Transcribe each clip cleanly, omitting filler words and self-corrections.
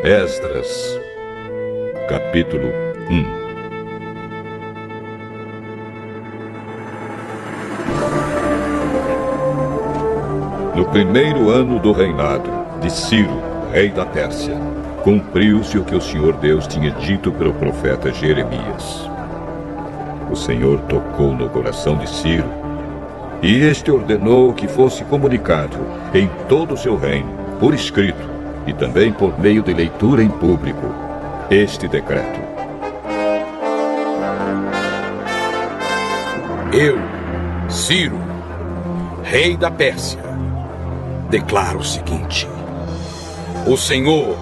Esdras, capítulo 1. No primeiro ano do reinado de Ciro, rei da Pérsia, cumpriu-se o que o Senhor Deus tinha dito pelo profeta Jeremias. O Senhor tocou no coração de Ciro, e este ordenou que fosse comunicado em todo o seu reino, por escrito, e também por meio de leitura em público, este decreto. Eu, Ciro, rei da Pérsia, declaro o seguinte: o Senhor,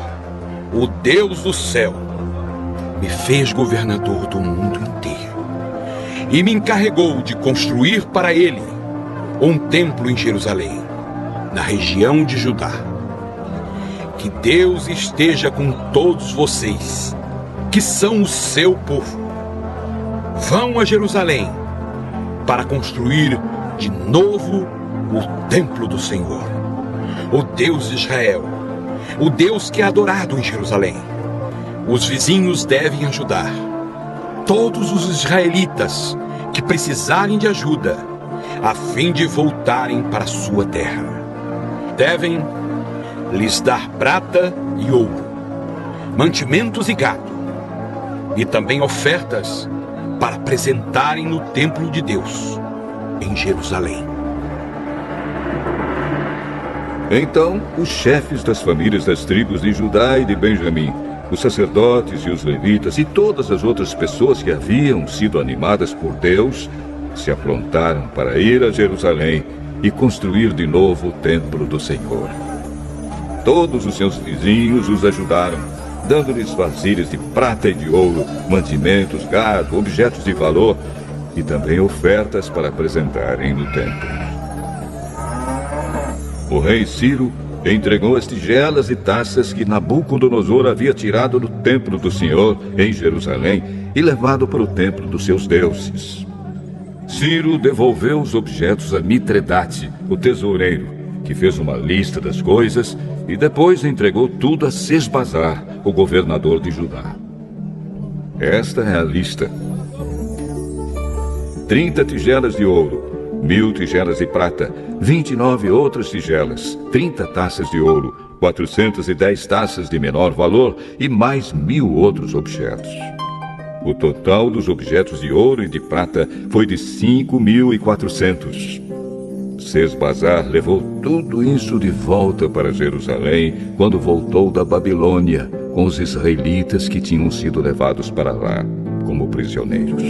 o Deus do céu, me fez governador do mundo inteiro e me encarregou de construir para ele um templo em Jerusalém, na região de Judá. Que Deus esteja com todos vocês, que são o seu povo. Vão a Jerusalém para construir de novo o templo do Senhor, o Deus de Israel, o Deus que é adorado em Jerusalém. Os vizinhos devem ajudar. Todos os israelitas que precisarem de ajuda, a fim de voltarem para sua terra, devem lhes dar prata e ouro, mantimentos e gado, e também ofertas para apresentarem no templo de Deus, em Jerusalém. Então, os chefes das famílias das tribos de Judá e de Benjamim, os sacerdotes e os levitas e todas as outras pessoas que haviam sido animadas por Deus, se aprontaram para ir a Jerusalém e construir de novo o templo do Senhor. Todos os seus vizinhos os ajudaram, dando-lhes vasilhas de prata e de ouro, mantimentos, gado, objetos de valor e também ofertas para apresentarem no templo. O rei Ciro entregou as tigelas e taças que Nabucodonosor havia tirado do templo do Senhor em Jerusalém e levado para o templo dos seus deuses. Ciro devolveu os objetos a Mitredate, o tesoureiro, que fez uma lista das coisas e depois entregou tudo a Sesbazar, o governador de Judá. Esta é a lista: 30 tigelas de ouro, 1000 tigelas de prata, 29 outras tigelas, 30 taças de ouro, 410 taças de menor valor e mais 1000 outros objetos. O total dos objetos de ouro e de prata foi de 5.400. Sesbazar levou tudo isso de volta para Jerusalém quando voltou da Babilônia com os israelitas que tinham sido levados para lá como prisioneiros.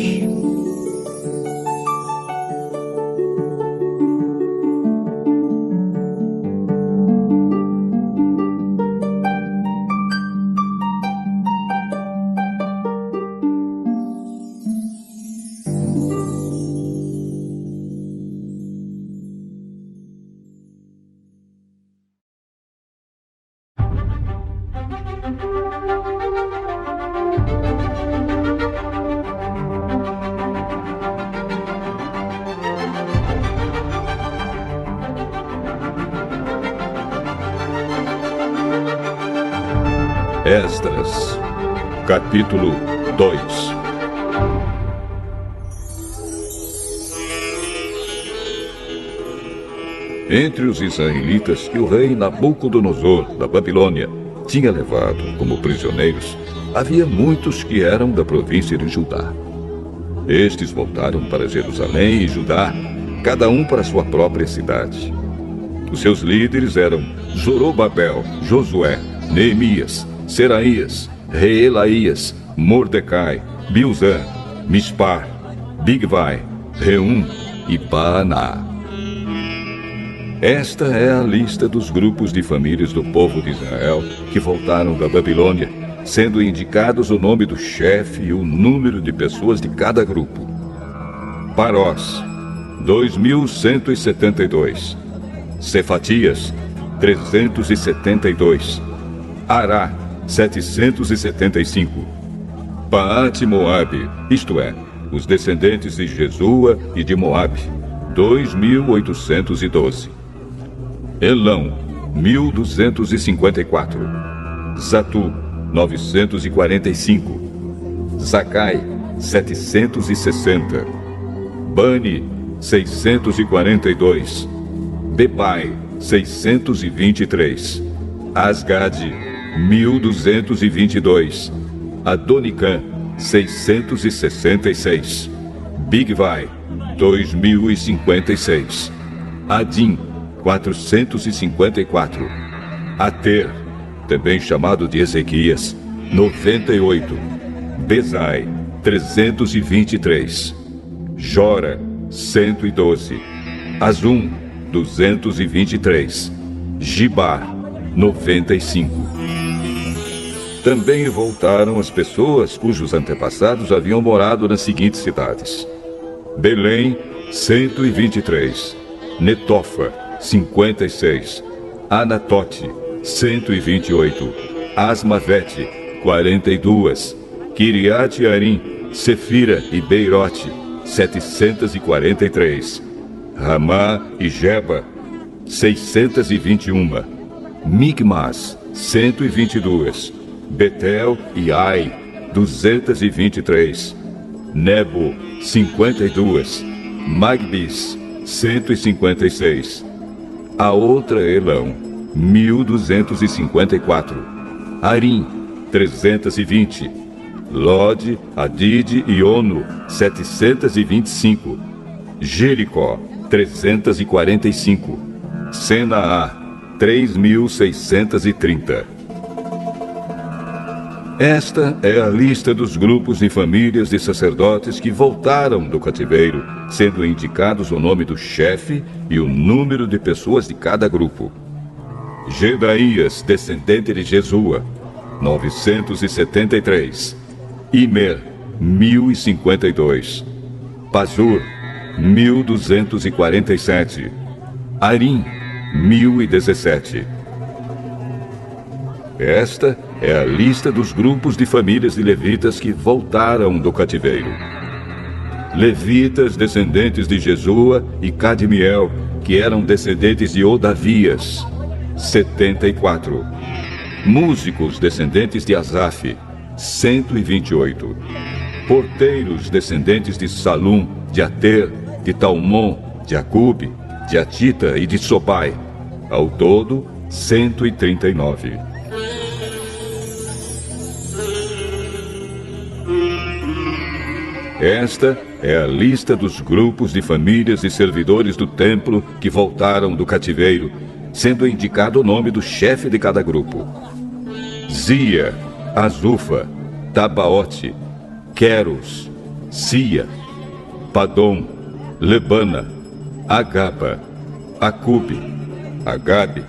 Esdras, capítulo 2. Entre os israelitas que o rei Nabucodonosor, da Babilônia, tinha levado como prisioneiros, havia muitos que eram da província de Judá. Estes voltaram para Jerusalém e Judá, cada um para sua própria cidade. Os seus líderes eram Zorobabel, Josué, Neemias, Seraías, Reelaías, Mordecai, Bilzã, Mispar, Bigvai, Reum e Baaná. Esta é a lista dos grupos de famílias do povo de Israel que voltaram da Babilônia, sendo indicados o nome do chefe e o número de pessoas de cada grupo. Parós, 2.172. Cefatias, 372. Ará, 775. Paate-Moabe, isto é, os descendentes de Jesua e de Moabe, 2.812. Elão, 1.254. Zatu, 945. Zakai, 760. Bani, 642. Bebai, 623. Asgad, 1222. Adonicam, 666. Bigvai, 2056. Adim, 454. Ater, também chamado de Ezequias, 98. Bezai, 323. Jora, 112. Azum, 223. Gibar, 95. Também voltaram as pessoas cujos antepassados haviam morado nas seguintes cidades: Belém, 123. Netofa, 56. Anatote, 128. Asmavete, 42. Kiriat Arim, Sefira e Beirote, 743. Ramá e Geba, 621. Micmas, 122. Betel e Ai, 223. Nebo, 52. Magbis, 156. A outra Elão, 1254. Arim, 320. Lode, Adide e Ono, 725. Jericó, 345. Senaá, 3630. Esta é a lista dos grupos e famílias de sacerdotes que voltaram do cativeiro, sendo indicados o nome do chefe e o número de pessoas de cada grupo. Jedaías, descendente de Jesua, 973. Imer, 1052. Pazur, 1247. Arim, 1017. Esta é a lista dos grupos de famílias de levitas que voltaram do cativeiro. Levitas, descendentes de Jesua e Cadmiel, que eram descendentes de Odavias, 74. Músicos, descendentes de Asaf, 128. Porteiros, descendentes de Salum, de Ater, de Talmon, de Acube, de Atita e de Sobai. Ao todo, 139. Esta é a lista dos grupos de famílias e servidores do templo que voltaram do cativeiro, sendo indicado o nome do chefe de cada grupo: Zia, Azufa, Tabaote, Queros, Sia, Padom, Lebana, Agaba, Acube, Agabe,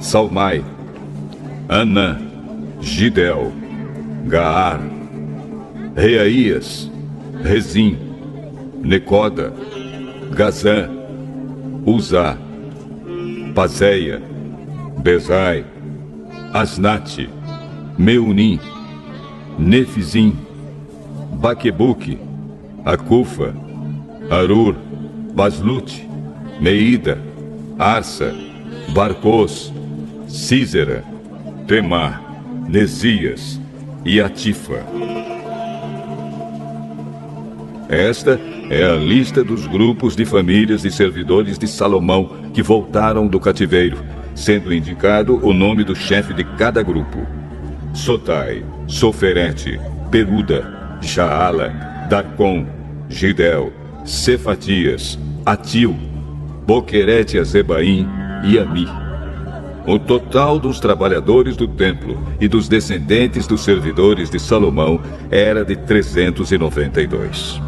Salmai, Anã, Gidel, Gaar, Reaías, Rezim, Necoda, Gazã, Uzá, Pazéia, Bezai, Asnate, Meunim, Nefizim, Baquebuque, Acufa, Arur, Baslute, Meida, Arsa, Barcos, Císera, Temá, Nesias e Atifa. Esta é a lista dos grupos de famílias e servidores de Salomão que voltaram do cativeiro, sendo indicado o nome do chefe de cada grupo: Sotai, Soferete, Peruda, Jaala, Darcon, Gidel, Cefatias, Atil, Boquerete Azebaim e Ami. O total dos trabalhadores do templo e dos descendentes dos servidores de Salomão era de 392.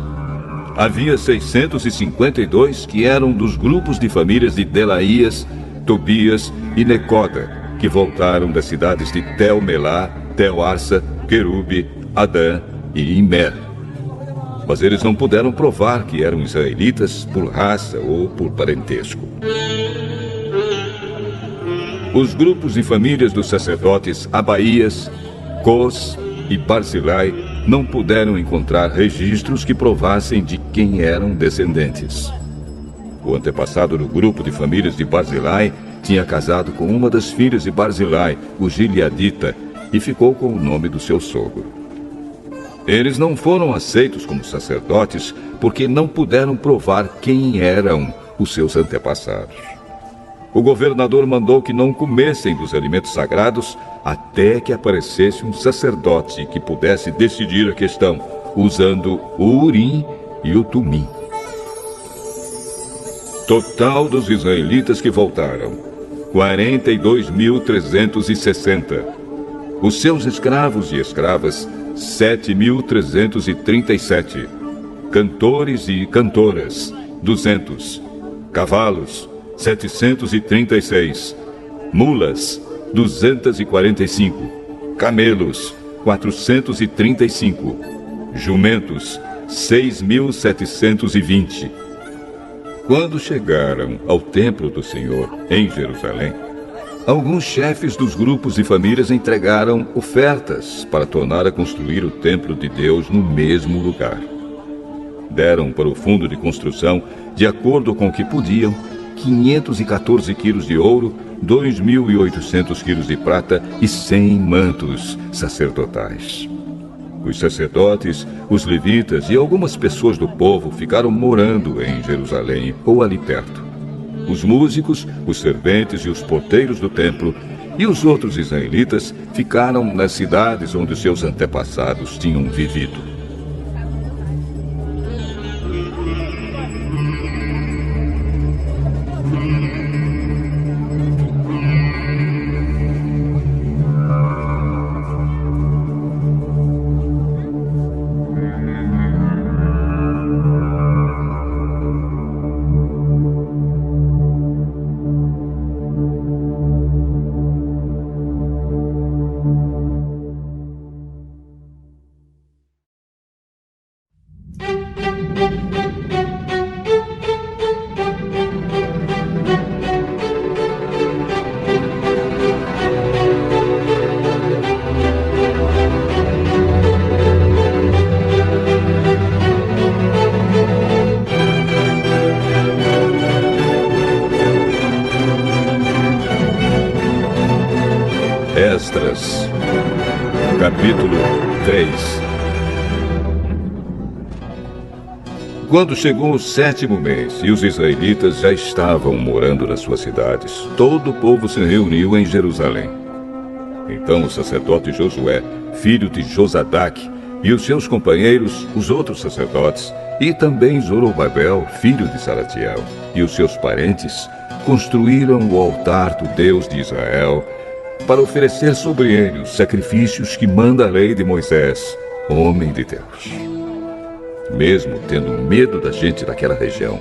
Havia 652 que eram dos grupos de famílias de Delaías, Tobias e Necoda, que voltaram das cidades de Tel-Melá, Tel-Arsa, Querube, Adã e Imer. Mas eles não puderam provar que eram israelitas por raça ou por parentesco. Os grupos e famílias dos sacerdotes Abaías, Cos e Barzilai não puderam encontrar registros que provassem de quem eram descendentes. O antepassado do grupo de famílias de Barzilai tinha casado com uma das filhas de Barzilai, o Gileadita, e ficou com o nome do seu sogro. Eles não foram aceitos como sacerdotes porque não puderam provar quem eram os seus antepassados. O governador mandou que não comessem dos alimentos sagrados até que aparecesse um sacerdote que pudesse decidir a questão, usando o Urim e o Tumim. Total dos israelitas que voltaram, 42.360. Os seus escravos e escravas, 7.337. Cantores e cantoras, 200. Cavalos, 736. Mulas, 245. Camelos, 435. Jumentos, 6.720. Quando chegaram ao templo do Senhor, em Jerusalém, alguns chefes dos grupos e famílias entregaram ofertas para tornar a construir o templo de Deus no mesmo lugar. Deram para o fundo de construção, de acordo com o que podiam, 514 quilos de ouro, 2.800 quilos de prata e 100 mantos sacerdotais. Os sacerdotes, os levitas e algumas pessoas do povo ficaram morando em Jerusalém ou ali perto. Os músicos, os serventes e os porteiros do templo e os outros israelitas ficaram nas cidades onde seus antepassados tinham vivido. Esdras, capítulo 3. Quando chegou o 7º mês e os israelitas já estavam morando nas suas cidades, todo o povo se reuniu em Jerusalém. Então o sacerdote Josué, filho de Josadaque, e os seus companheiros, os outros sacerdotes, e também Zorobabel, filho de Salatiel, e os seus parentes, construíram o altar do Deus de Israel, para oferecer sobre ele os sacrifícios que manda a lei de Moisés, homem de Deus. Mesmo tendo medo da gente daquela região,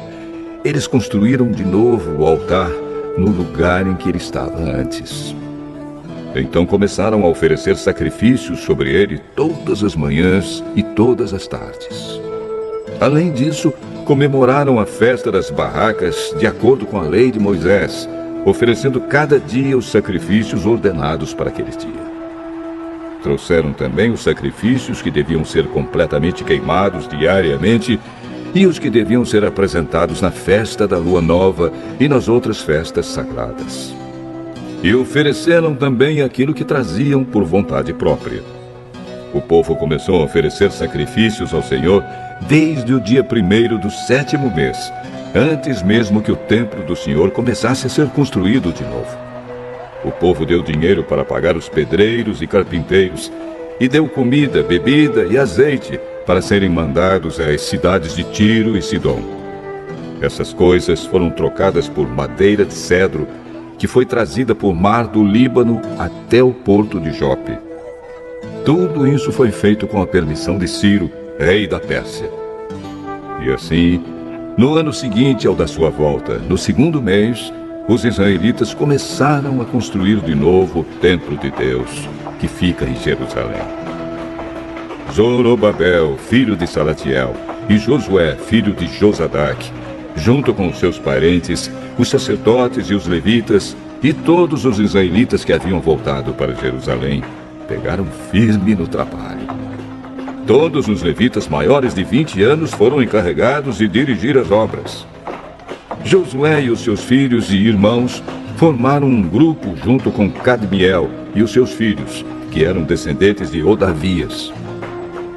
eles construíram de novo o altar no lugar em que ele estava antes. Então começaram a oferecer sacrifícios sobre ele todas as manhãs e todas as tardes. Além disso, comemoraram a festa das barracas de acordo com a lei de Moisés, oferecendo cada dia os sacrifícios ordenados para aquele dia. Trouxeram também os sacrifícios que deviam ser completamente queimados diariamente e os que deviam ser apresentados na festa da lua nova e nas outras festas sagradas. E ofereceram também aquilo que traziam por vontade própria. O povo começou a oferecer sacrifícios ao Senhor desde o dia 1º do 7º mês, antes mesmo que o templo do Senhor começasse a ser construído de novo. O povo deu dinheiro para pagar os pedreiros e carpinteiros, e deu comida, bebida e azeite para serem mandados às cidades de Tiro e Sidom. Essas coisas foram trocadas por madeira de cedro, que foi trazida por mar do Líbano até o porto de Jope. Tudo isso foi feito com a permissão de Ciro, rei da Pérsia. E assim, no ano seguinte ao da sua volta, no 2º mês, os israelitas começaram a construir de novo o templo de Deus, que fica em Jerusalém. Zorobabel, filho de Salatiel, e Josué, filho de Josadaque, junto com os seus parentes, os sacerdotes e os levitas, e todos os israelitas que haviam voltado para Jerusalém, pegaram firme no trabalho. Todos os levitas maiores de 20 anos foram encarregados de dirigir as obras. Josué e os seus filhos e irmãos formaram um grupo junto com Cadmiel e os seus filhos, que que eram descendentes de Odavias.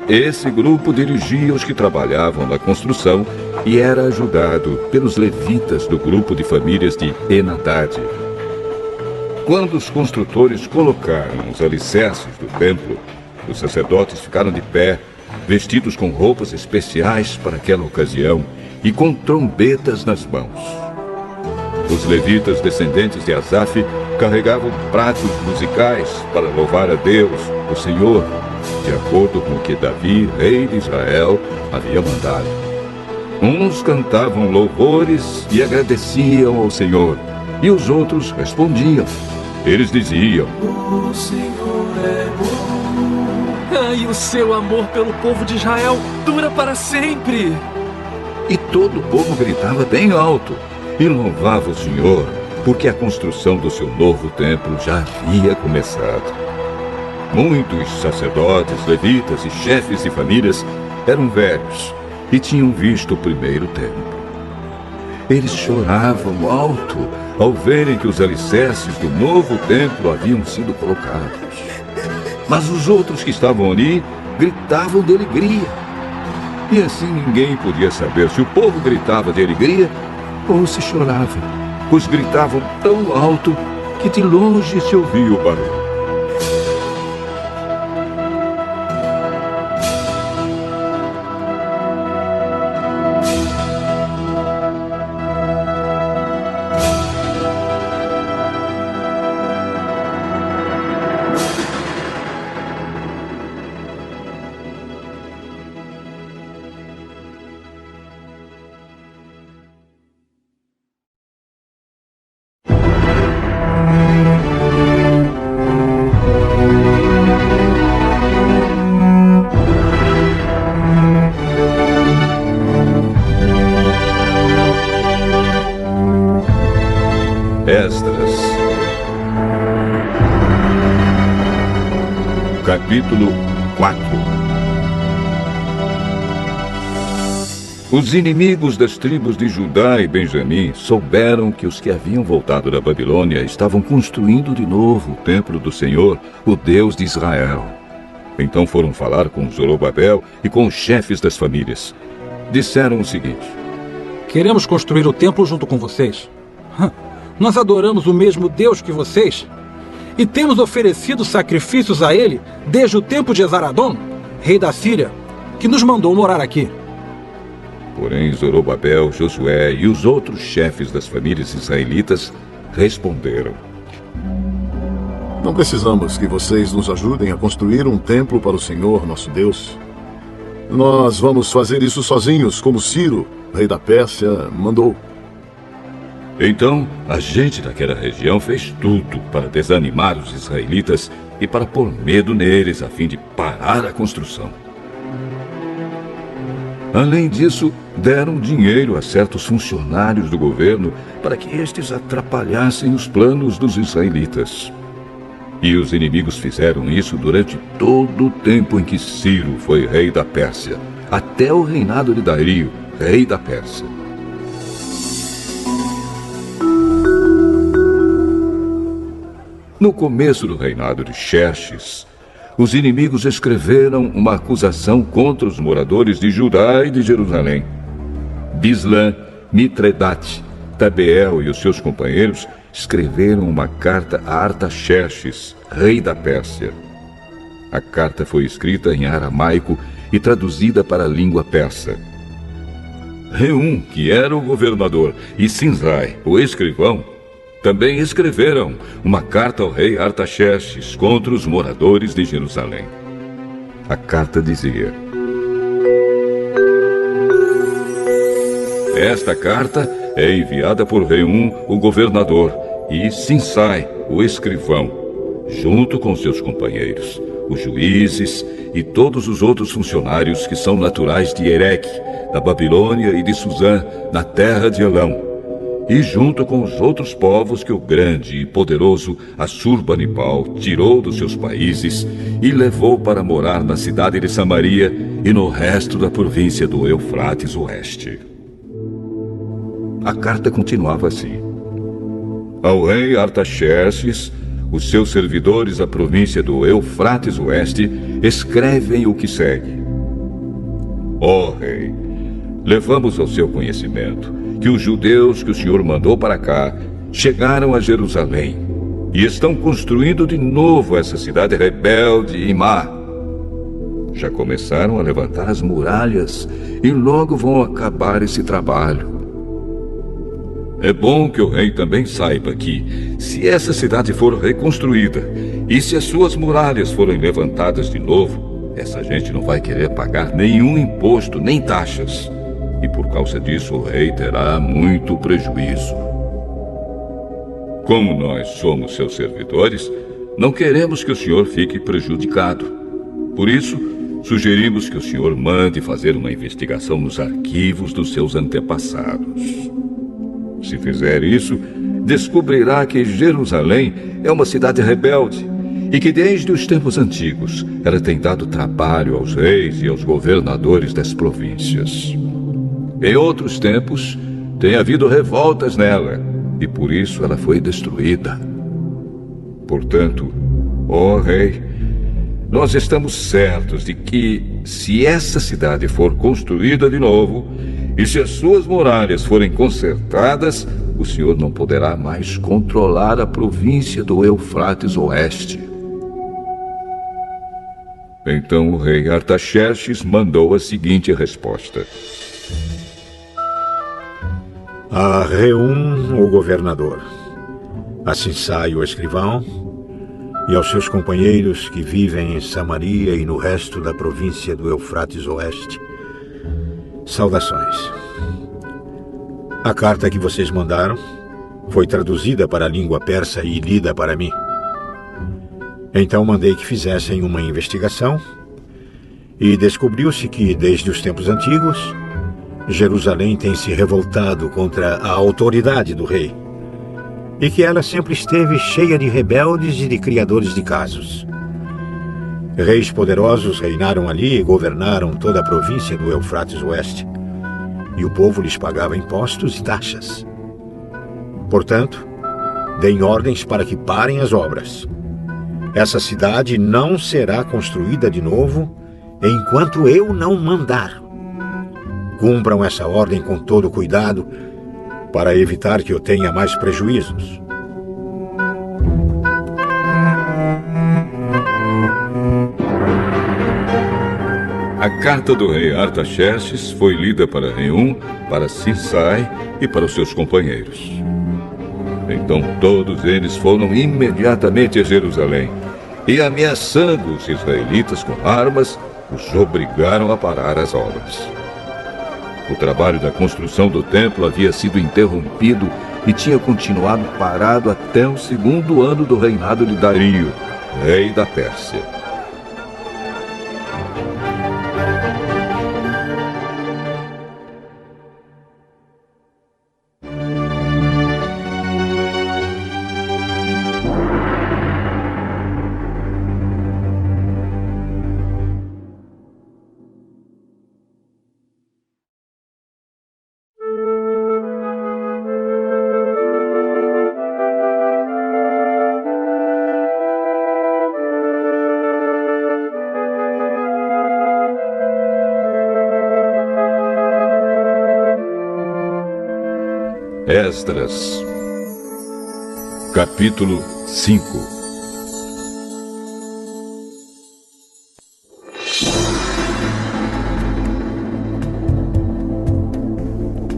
Esse grupo dirigia os que trabalhavam na construção e era ajudado pelos levitas do grupo de famílias de Enadad. Quando os construtores colocaram os alicerces do templo, os sacerdotes ficaram de pé, vestidos com roupas especiais para aquela ocasião e com trombetas nas mãos. Os levitas descendentes de Asaf carregavam pratos musicais para louvar a Deus, o Senhor, de acordo com o que Davi, rei de Israel, havia mandado. Uns cantavam louvores e agradeciam ao Senhor, e os outros respondiam. Eles diziam: O Senhor é bom. E o seu amor pelo povo de Israel dura para sempre. E todo o povo gritava bem alto e louvava o Senhor, porque a construção do seu novo templo já havia começado. Muitos sacerdotes, levitas e chefes de famílias eram velhos e tinham visto o primeiro templo. Eles choravam alto ao verem que os alicerces do novo templo haviam sido colocados. Mas os outros que estavam ali gritavam de alegria. E assim ninguém podia saber se o povo gritava de alegria ou se chorava, pois gritavam tão alto que de longe se ouvia o barulho. Esdras. Capítulo 4. Os inimigos das tribos de Judá e Benjamim souberam que os que haviam voltado da Babilônia estavam construindo de novo o templo do Senhor, o Deus de Israel. Então foram falar com Zorobabel e com os chefes das famílias. Disseram o seguinte: Queremos construir o templo junto com vocês. Nós adoramos o mesmo Deus que vocês e temos oferecido sacrifícios a ele desde o tempo de Esaradom, rei da Síria, que nos mandou morar aqui. Porém, Zorobabel, Josué e os outros chefes das famílias israelitas responderam: Não precisamos que vocês nos ajudem a construir um templo para o Senhor, nosso Deus. Nós vamos fazer isso sozinhos, como Ciro, rei da Pérsia, mandou. Então, a gente daquela região fez tudo para desanimar os israelitas e para pôr medo neles a fim de parar a construção. Além disso, deram dinheiro a certos funcionários do governo para que estes atrapalhassem os planos dos israelitas. E os inimigos fizeram isso durante todo o tempo em que Ciro foi rei da Pérsia, até o reinado de Dario, rei da Pérsia. No começo do reinado de Xerxes, os inimigos escreveram uma acusação contra os moradores de Judá e de Jerusalém. Bislã, Mitredate, Tabeel e os seus companheiros escreveram uma carta a Artaxerxes, rei da Pérsia. A carta foi escrita em aramaico e traduzida para a língua persa. Reum, que era o governador, e Sinzai, o escrivão, também escreveram uma carta ao rei Artaxerxes contra os moradores de Jerusalém. A carta dizia: Esta carta é enviada por Reum, o governador, e Sinsai, o escrivão, junto com seus companheiros, os juízes e todos os outros funcionários que são naturais de Ereque, da Babilônia e de Suzã, na terra de Elão, e junto com os outros povos que o grande e poderoso Assurbanipal tirou dos seus países e levou para morar na cidade de Samaria e no resto da província do Eufrates Oeste. A carta continuava assim: Ao rei Artaxerxes, os seus servidores da província do Eufrates Oeste escrevem o que segue. Ó rei, levamos ao seu conhecimento que os judeus que o Senhor mandou para cá chegaram a Jerusalém e estão construindo de novo essa cidade rebelde e má. Já começaram a levantar as muralhas e logo vão acabar esse trabalho. É bom que o rei também saiba que, se essa cidade for reconstruída e se as suas muralhas forem levantadas de novo, essa gente não vai querer pagar nenhum imposto nem taxas. E por causa disso o rei terá muito prejuízo. Como nós somos seus servidores, não queremos que o senhor fique prejudicado. Por isso, sugerimos que o senhor mande fazer uma investigação nos arquivos dos seus antepassados. Se fizer isso, descobrirá que Jerusalém é uma cidade rebelde e que desde os tempos antigos ela tem dado trabalho aos reis e aos governadores das províncias. Em outros tempos, tem havido revoltas nela e por isso ela foi destruída. Portanto, ó rei, nós estamos certos de que, se essa cidade for construída de novo e se as suas muralhas forem consertadas, o senhor não poderá mais controlar a província do Eufrates Oeste. Então o rei Artaxerxes mandou a seguinte resposta. A Reum, o governador, a Sinsai, o escrivão, e aos seus companheiros que vivem em Samaria e no resto da província do Eufrates Oeste, saudações. A carta que vocês mandaram foi traduzida para a língua persa e lida para mim. Então mandei que fizessem uma investigação e descobriu-se que, desde os tempos antigos, Jerusalém tem se revoltado contra a autoridade do rei e que ela sempre esteve cheia de rebeldes e de criadores de casos. Reis poderosos reinaram ali e governaram toda a província do Eufrates Oeste, e o povo lhes pagava impostos e taxas. Portanto, deem ordens para que parem as obras. Essa cidade não será construída de novo enquanto eu não mandar. Cumpram essa ordem com todo cuidado para evitar que eu tenha mais prejuízos. A carta do rei Artaxerxes foi lida para Reum, para Sinsai e para os seus companheiros. Então todos eles foram imediatamente a Jerusalém e, ameaçando os israelitas com armas, os obrigaram a parar as obras. O trabalho da construção do templo havia sido interrompido e tinha continuado parado até o 2º ano do reinado de Dario, rei da Pérsia. Esdras, capítulo 5.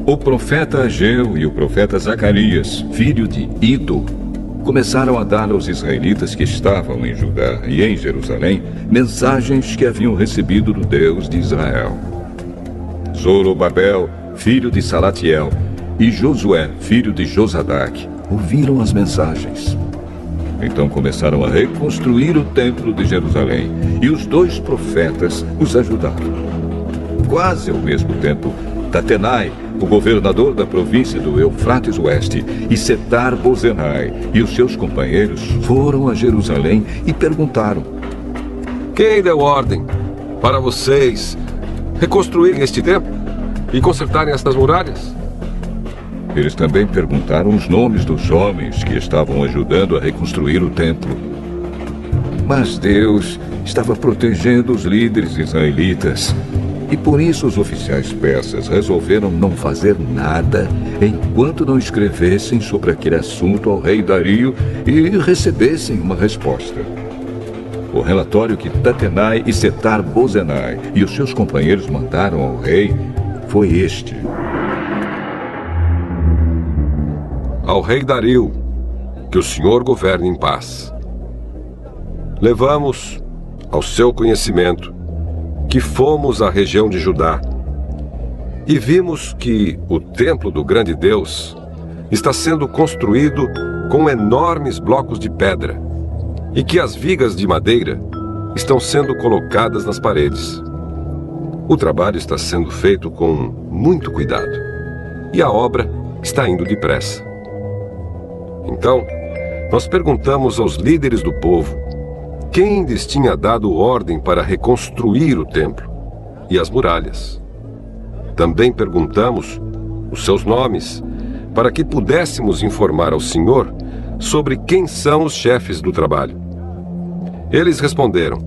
O profeta Ageu e o profeta Zacarias, filho de Ido, começaram a dar aos israelitas que estavam em Judá e em Jerusalém mensagens que haviam recebido do Deus de Israel. Zorobabel, filho de Salatiel, e Josué, filho de Josadaque, ouviram as mensagens. Então começaram a reconstruir o templo de Jerusalém, e os 2 profetas os ajudaram. Quase ao mesmo tempo, Tatenai, o governador da província do Eufrates Oeste, e Setar-Bozenai e os seus companheiros foram a Jerusalém e perguntaram: quem deu ordem para vocês reconstruírem este templo e consertarem estas muralhas? Eles também perguntaram os nomes dos homens que estavam ajudando a reconstruir o templo. Mas Deus estava protegendo os líderes israelitas. E por isso os oficiais persas resolveram não fazer nada enquanto não escrevessem sobre aquele assunto ao rei Dario e recebessem uma resposta. O relatório que Tatenai e Setar-Bozenai e os seus companheiros mandaram ao rei foi este. Ao rei Dario, que o senhor governe em paz. Levamos ao seu conhecimento que fomos à região de Judá e vimos que o templo do grande Deus está sendo construído com enormes blocos de pedra e que as vigas de madeira estão sendo colocadas nas paredes. O trabalho está sendo feito com muito cuidado e a obra está indo depressa. Então, nós perguntamos aos líderes do povo quem lhes tinha dado ordem para reconstruir o templo e as muralhas. Também perguntamos os seus nomes, para que pudéssemos informar ao Senhor sobre quem são os chefes do trabalho. Eles responderam: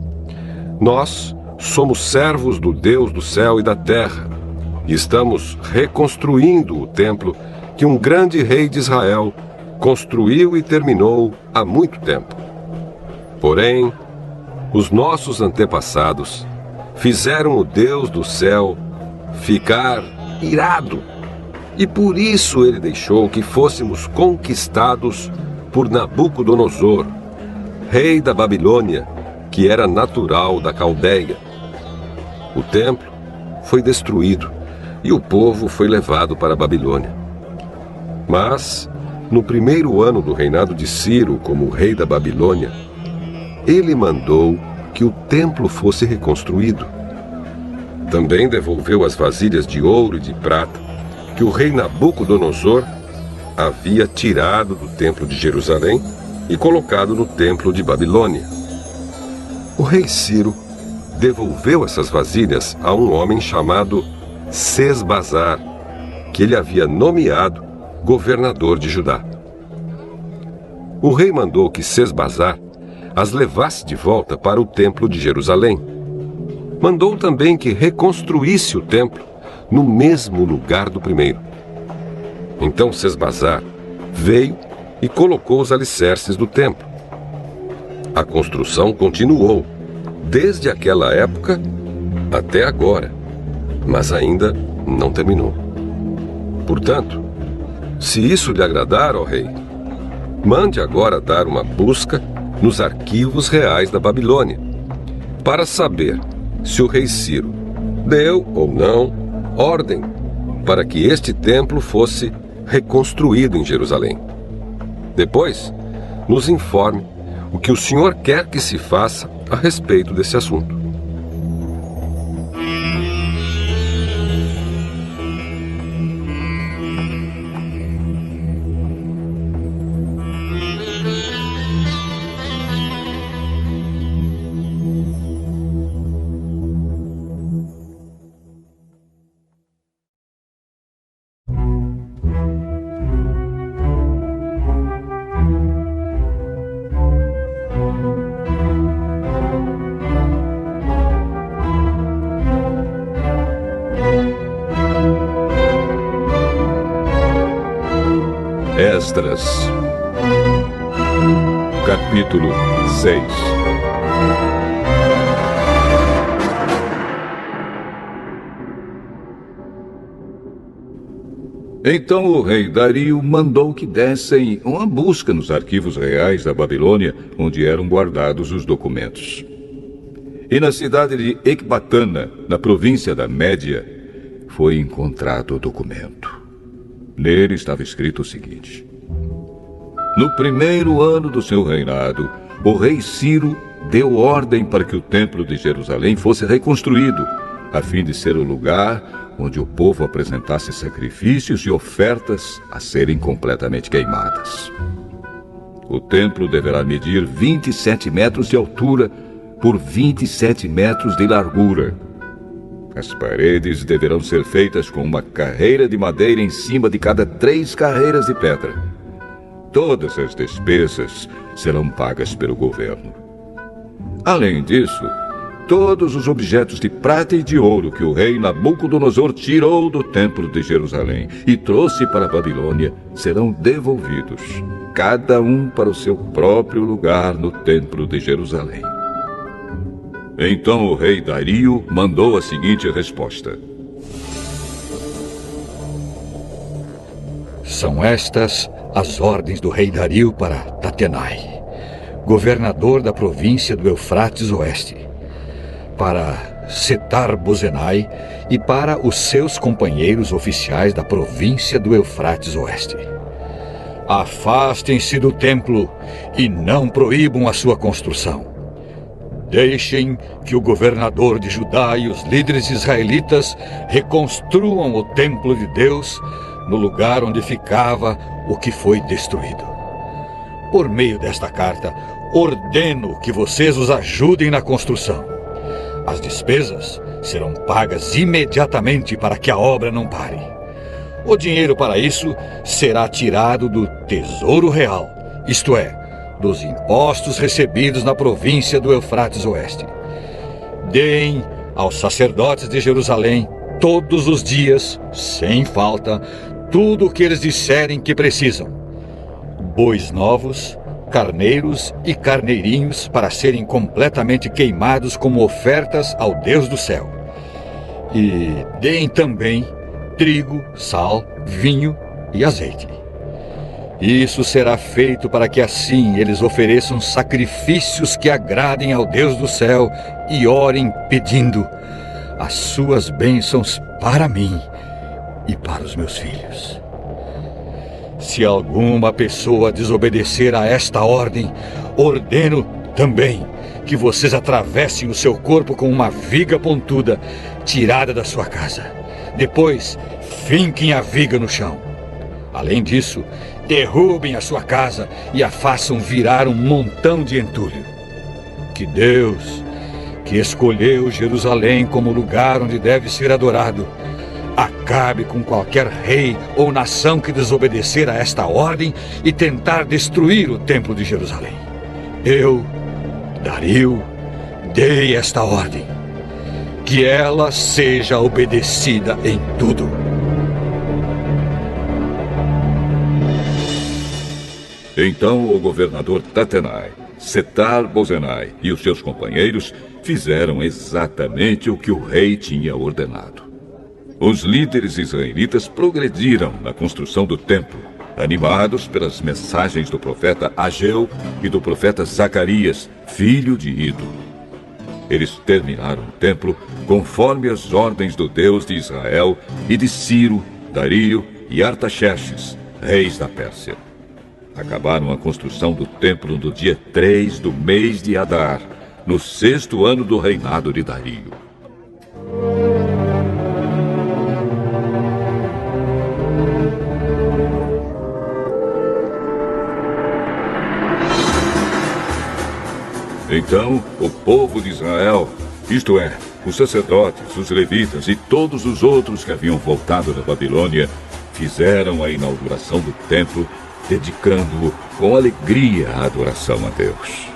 nós somos servos do Deus do céu e da terra, e estamos reconstruindo o templo que um grande rei de Israel construiu e terminou há muito tempo. Porém, os nossos antepassados fizeram o Deus do céu ficar irado, e por isso ele deixou que fôssemos conquistados por Nabucodonosor, rei da Babilônia, que era natural da Caldeia. O templo foi destruído e o povo foi levado para a Babilônia. Mas, no primeiro ano do reinado de Ciro como rei da Babilônia, ele mandou que o templo fosse reconstruído. Também devolveu as vasilhas de ouro e de prata que o rei Nabucodonosor havia tirado do templo de Jerusalém e colocado no templo de Babilônia. O rei Ciro devolveu essas vasilhas a um homem chamado Sesbazar, que ele havia nomeado governador de Judá. O rei mandou que Sesbazar as levasse de volta para o templo de Jerusalém. Mandou também que reconstruísse o templo no mesmo lugar do primeiro. Então Sesbazar veio e colocou os alicerces do templo. A construção continuou, desde aquela época até agora, mas ainda não terminou. Portanto, se isso lhe agradar, ó rei, mande agora dar uma busca nos arquivos reais da Babilônia, para saber se o rei Ciro deu ou não ordem para que este templo fosse reconstruído em Jerusalém. Depois, nos informe o que o senhor quer que se faça a respeito desse assunto. Esdras, capítulo 6. Então o rei Dario mandou que dessem uma busca nos arquivos reais da Babilônia, onde eram guardados os documentos. E na cidade de Ecbatana, na província da Média, foi encontrado o documento. Nele estava escrito o seguinte: no primeiro ano do seu reinado, o rei Ciro deu ordem para que o templo de Jerusalém fosse reconstruído, a fim de ser o lugar onde o povo apresentasse sacrifícios e ofertas a serem completamente queimadas. O templo deverá medir 27 metros de altura por 27 metros de largura. As paredes deverão ser feitas com uma carreira de madeira em cima de cada 3 carreiras de pedra. Todas as despesas serão pagas pelo governo. Além disso, todos os objetos de prata e de ouro que o rei Nabucodonosor tirou do templo de Jerusalém e trouxe para a Babilônia serão devolvidos, cada um para o seu próprio lugar no templo de Jerusalém. Então o rei Dario mandou a seguinte resposta: São estas as ordens do rei Dario para Tatenai, governador da província do Eufrates Oeste, para Setar-Bozenai e para os seus companheiros oficiais da província do Eufrates Oeste. Afastem-se do templo e não proíbam a sua construção. Deixem que o governador de Judá e os líderes israelitas reconstruam o templo de Deus no lugar onde ficava o que foi destruído. Por meio desta carta, ordeno que vocês os ajudem na construção. As despesas serão pagas imediatamente para que a obra não pare. O dinheiro para isso será tirado do Tesouro Real, isto é, dos impostos recebidos na província do Eufrates Oeste. Deem aos sacerdotes de Jerusalém todos os dias, sem falta, tudo o que eles disserem que precisam: bois novos, carneiros e carneirinhos para serem completamente queimados como ofertas ao Deus do céu. E deem também trigo, sal, vinho e azeite. Isso será feito para que assim eles ofereçam sacrifícios que agradem ao Deus do céu e orem pedindo as suas bênçãos para mim e para os meus filhos. Se alguma pessoa desobedecer a esta ordem, ordeno também que vocês atravessem o seu corpo com uma viga pontuda tirada da sua casa. Depois, finquem a viga no chão. Além disso, derrubem a sua casa e a façam virar um montão de entulho. Que Deus, que escolheu Jerusalém como lugar onde deve ser adorado, acabe com qualquer rei ou nação que desobedecer a esta ordem e tentar destruir o templo de Jerusalém. Eu, Dario, dei esta ordem. Que ela seja obedecida em tudo. Então o governador Tatenai, Setar-Bozenai e os seus companheiros fizeram exatamente o que o rei tinha ordenado. Os líderes israelitas progrediram na construção do templo, animados pelas mensagens do profeta Ageu e do profeta Zacarias, filho de Ido. Eles terminaram o templo conforme as ordens do Deus de Israel e de Ciro, Dario e Artaxerxes, reis da Pérsia. Acabaram a construção do templo no dia 3 do mês de Adar, no 6º ano do reinado de Dario. Então, o povo de Israel, isto é, os sacerdotes, os levitas e todos os outros que haviam voltado da Babilônia, fizeram a inauguração do templo, dedicando-o com alegria à adoração a Deus.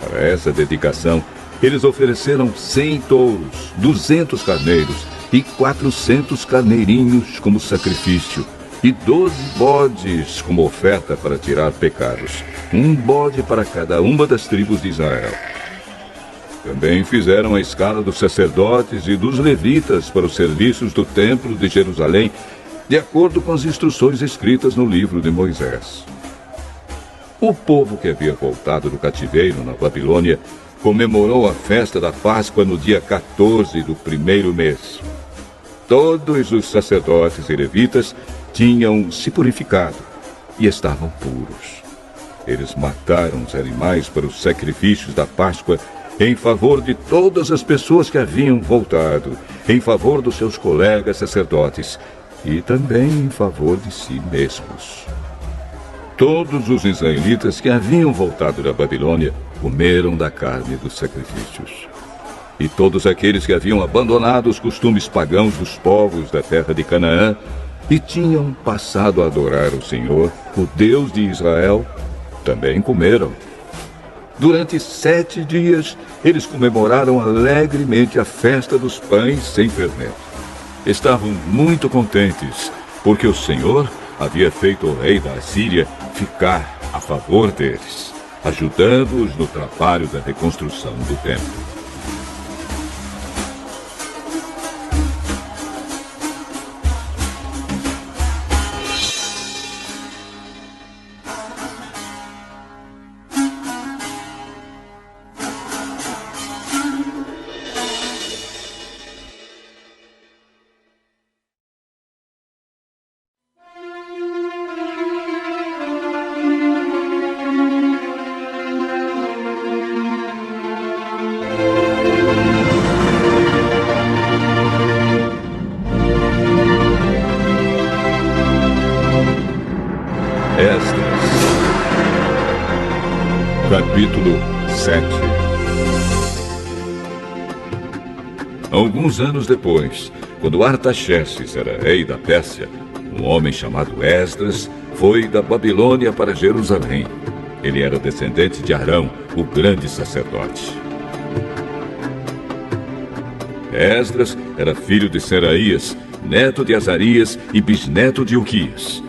Para essa dedicação, eles ofereceram 100 touros, 200 carneiros e 400 carneirinhos como sacrifício, e 12 bodes como oferta para tirar pecados, um bode para cada uma das tribos de Israel. Também fizeram a escala dos sacerdotes e dos levitas para os serviços do templo de Jerusalém, de acordo com as instruções escritas no livro de Moisés. O povo que havia voltado do cativeiro na Babilônia comemorou a festa da Páscoa no dia 14 do 1º mês. Todos os sacerdotes e levitas tinham se purificado e estavam puros. Eles mataram os animais para os sacrifícios da Páscoa em favor de todas as pessoas que haviam voltado, em favor dos seus colegas sacerdotes e também em favor de si mesmos. Todos os israelitas que haviam voltado da Babilônia comeram da carne dos sacrifícios. E todos aqueles que haviam abandonado os costumes pagãos dos povos da terra de Canaã e tinham passado a adorar o Senhor, o Deus de Israel, também comeram. Durante 7 dias, eles comemoraram alegremente a festa dos pães sem fermento. Estavam muito contentes, porque o Senhor havia feito o rei da Assíria ficar a favor deles, ajudando-os no trabalho da reconstrução do templo. Capítulo 7. Alguns anos depois, quando Artaxerxes era rei da Pérsia, um homem chamado Esdras foi da Babilônia para Jerusalém. Ele era descendente de Arão, o grande sacerdote. Esdras era filho de Seraías, neto de Azarias e bisneto de Uquias.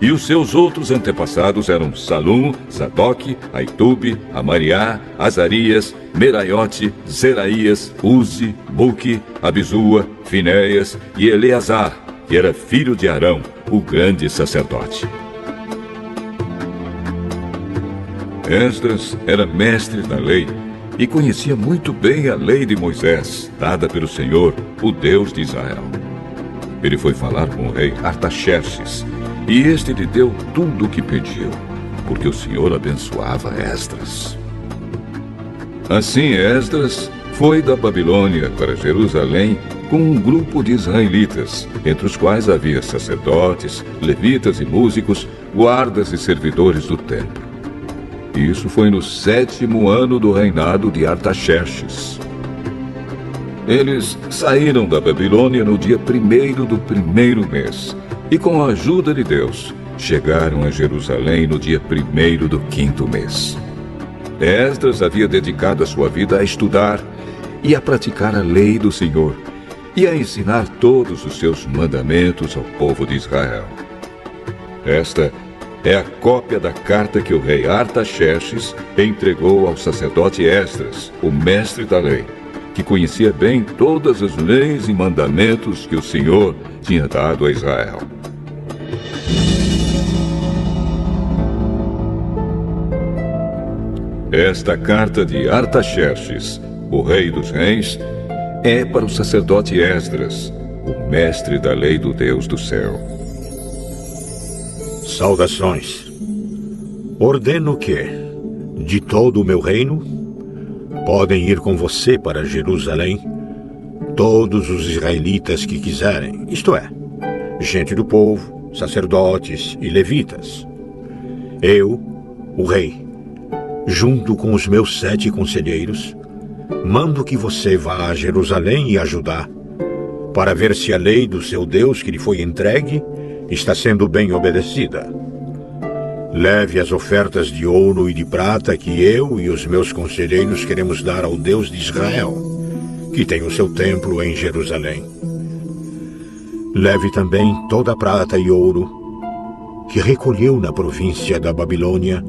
E os seus outros antepassados eram Salum, Sadoque, Aitube, Amariá, Azarias, Meraiote, Zeraías, Uzi, Buque, Abizua, Finéias e Eleazar, que era filho de Arão, o grande sacerdote. Esdras era mestre da lei e conhecia muito bem a lei de Moisés, dada pelo Senhor, o Deus de Israel. Ele foi falar com o rei Artaxerxes, e este lhe deu tudo o que pediu, porque o Senhor abençoava Esdras. Assim Esdras foi da Babilônia para Jerusalém com um grupo de israelitas, entre os quais havia sacerdotes, levitas e músicos, guardas e servidores do templo. Isso foi no 7º ano do reinado de Artaxerxes. Eles saíram da Babilônia no dia 1º do 1º mês, e com a ajuda de Deus, chegaram a Jerusalém no dia 1º do 5º mês. Esdras havia dedicado a sua vida a estudar e a praticar a lei do Senhor e a ensinar todos os seus mandamentos ao povo de Israel. Esta é a cópia da carta que o rei Artaxerxes entregou ao sacerdote Esdras, o mestre da lei, que conhecia bem todas as leis e mandamentos que o Senhor tinha dado a Israel. Esta carta de Artaxerxes, o rei dos reis, é para o sacerdote Esdras, o mestre da lei do Deus do céu. Saudações. Ordeno que, de todo o meu reino, podem ir com você para Jerusalém todos os israelitas que quiserem, isto é, gente do povo, sacerdotes e levitas. Eu, o rei, junto com os meus 7 conselheiros, mando que você vá a Jerusalém e a Judá, para ver se a lei do seu Deus que lhe foi entregue está sendo bem obedecida. Leve as ofertas de ouro e de prata que eu e os meus conselheiros queremos dar ao Deus de Israel, que tem o seu templo em Jerusalém. Leve também toda a prata e ouro que recolheu na província da Babilônia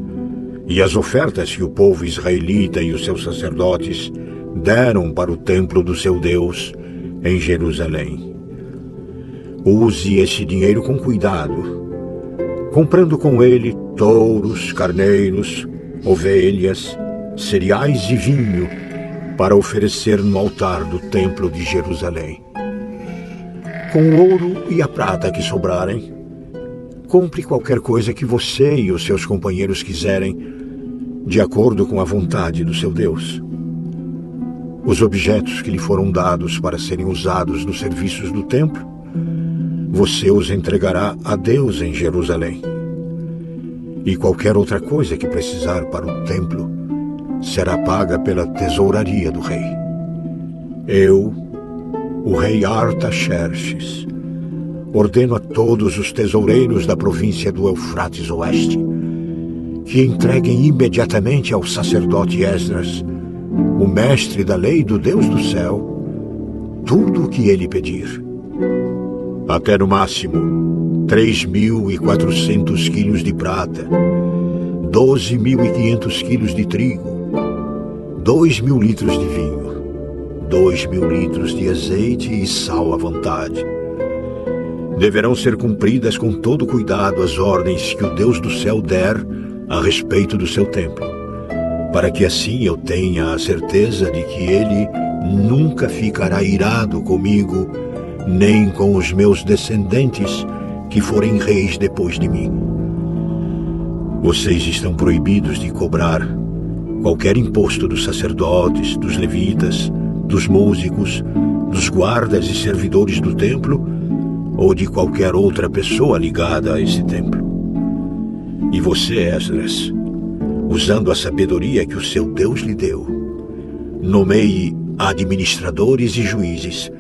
e as ofertas que o povo israelita e os seus sacerdotes deram para o templo do seu Deus em Jerusalém. Use esse dinheiro com cuidado, comprando com ele touros, carneiros, ovelhas, cereais e vinho para oferecer no altar do templo de Jerusalém. Com o ouro e a prata que sobrarem, compre qualquer coisa que você e os seus companheiros quiserem, de acordo com a vontade do seu Deus. Os objetos que lhe foram dados para serem usados nos serviços do templo, você os entregará a Deus em Jerusalém. E qualquer outra coisa que precisar para o templo será paga pela tesouraria do rei. Eu, o rei Artaxerxes, ordeno a todos os tesoureiros da província do Eufrates Oeste que entreguem imediatamente ao sacerdote Esdras, o mestre da lei do Deus do céu, tudo o que ele pedir. Até no máximo 3.400 quilos de prata, 12.500 quilos de trigo, 2.000 litros de vinho, 2.000 litros de azeite e sal à vontade. Deverão ser cumpridas com todo cuidado as ordens que o Deus do céu der a respeito do seu templo, para que assim eu tenha a certeza de que ele nunca ficará irado comigo, nem com os meus descendentes que forem reis depois de mim. Vocês estão proibidos de cobrar qualquer imposto dos sacerdotes, dos levitas, dos músicos, dos guardas e servidores do templo ou de qualquer outra pessoa ligada a esse templo. E você, Esdras, usando a sabedoria que o seu Deus lhe deu, nomeie administradores e juízes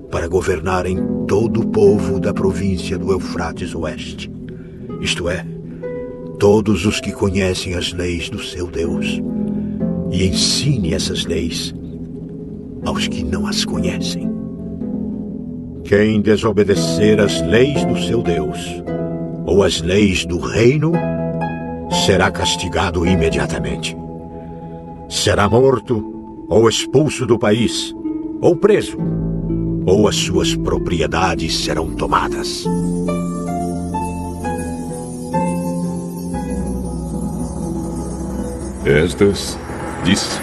para governarem todo o povo da província do Eufrates Oeste, isto é, todos os que conhecem as leis do seu Deus, e ensine essas leis aos que não as conhecem. Quem desobedecer às leis do seu Deus ou às leis do reino será castigado imediatamente. Será morto ou expulso do país, ou preso, ou as suas propriedades serão tomadas. Esdras disse: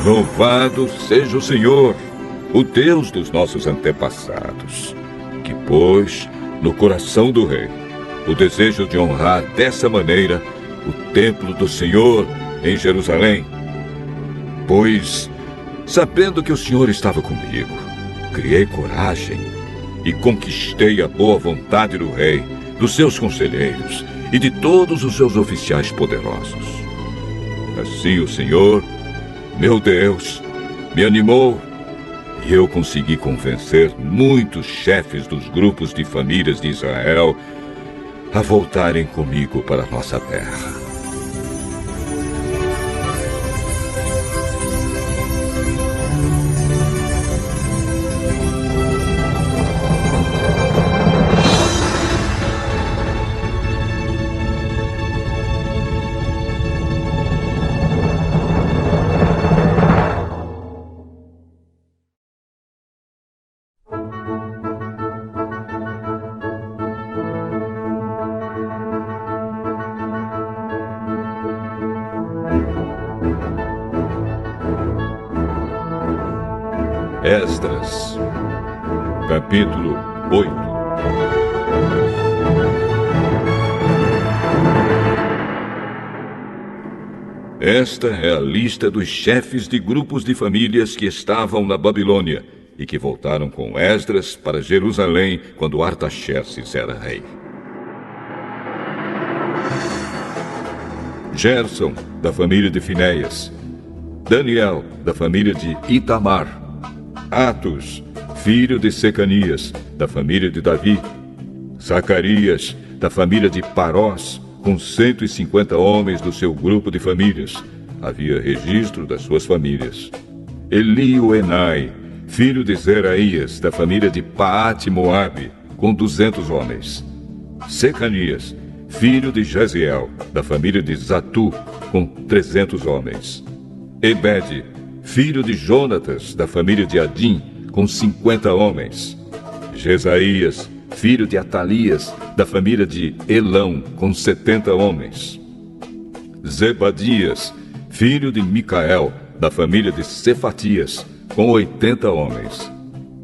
Louvado seja o Senhor, o Deus dos nossos antepassados, que pôs no coração do rei o desejo de honrar dessa maneira o templo do Senhor em Jerusalém. Pois, sabendo que o Senhor estava comigo, criei coragem e conquistei a boa vontade do rei, dos seus conselheiros e de todos os seus oficiais poderosos. Assim o Senhor, meu Deus, me animou e eu consegui convencer muitos chefes dos grupos de famílias de Israel a voltarem comigo para nossa terra. Esdras, capítulo 8. Esta é a lista dos chefes de grupos de famílias que estavam na Babilônia e que voltaram com Esdras para Jerusalém quando Artaxerxes era rei. Gerson, da família de Finéias. Daniel, da família de Itamar. Atos, filho de Secanias, da família de Davi. Zacarias, da família de Parós, com 150 homens do seu grupo de famílias. Havia registro das suas famílias. Elioenai, filho de Zeraías, da família de Paate-Moabe, com 200 homens. Secanias, filho de Jaziel, da família de Zatu, com 300 homens. Ebede, filho de Jonatas, da família de Adim, com 50 homens. Jesaías, filho de Atalias, da família de Elão, com 70 homens. Zebadias, filho de Micael, da família de Cefatias, com 80 homens.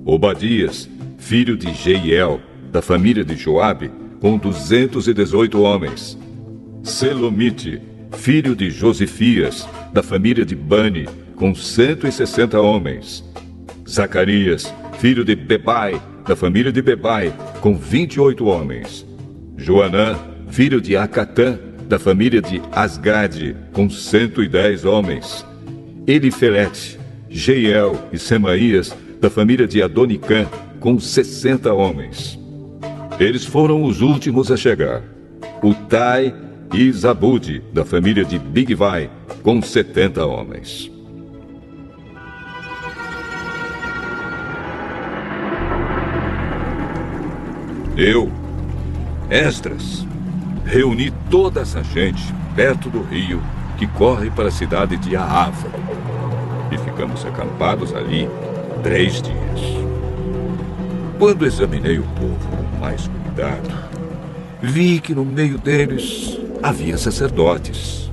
Obadias, filho de Jeiel, da família de Joabe, com 218 homens. Selomite, filho de Josifias, da família de Bani, com 160 homens. Zacarias, filho de Bebai, da família de Bebai, com 28 homens. Joanã, filho de Acatã, da família de Asgade, com 110 homens. Elifelete, Jeiel e Semaías, da família de Adonicã, com 60 homens. Eles foram os últimos a chegar. Utai e Zabude, da família de Bigvai, com 70 homens. Eu, Esdras, reuni toda essa gente perto do rio que corre para a cidade de Ahava. E ficamos acampados ali 3 dias. Quando examinei o povo com mais cuidado, vi que no meio deles havia sacerdotes,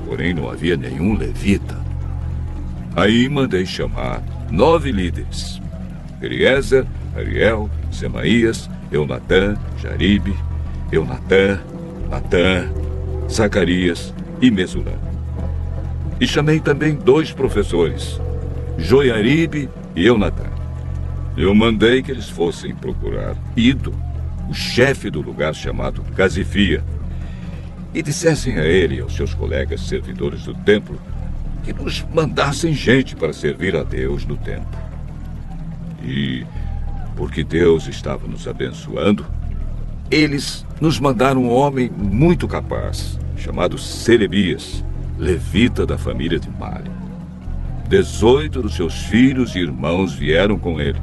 porém não havia nenhum levita. Aí mandei chamar 9 líderes: Eliezer, Ariel, Semaías, Eunatã, Jaribe, Eunatã, Natã, Zacarias e Mesulã. E chamei também 2 professores, Joiaribe e Eunatã. Eu mandei que eles fossem procurar Ido, o chefe do lugar chamado Casifia, e dissessem a ele e aos seus colegas servidores do templo que nos mandassem gente para servir a Deus no templo. E, porque Deus estava nos abençoando, eles nos mandaram um homem muito capaz, chamado Serebias, levita da família de Mali. 18 dos seus filhos e irmãos vieram com ele.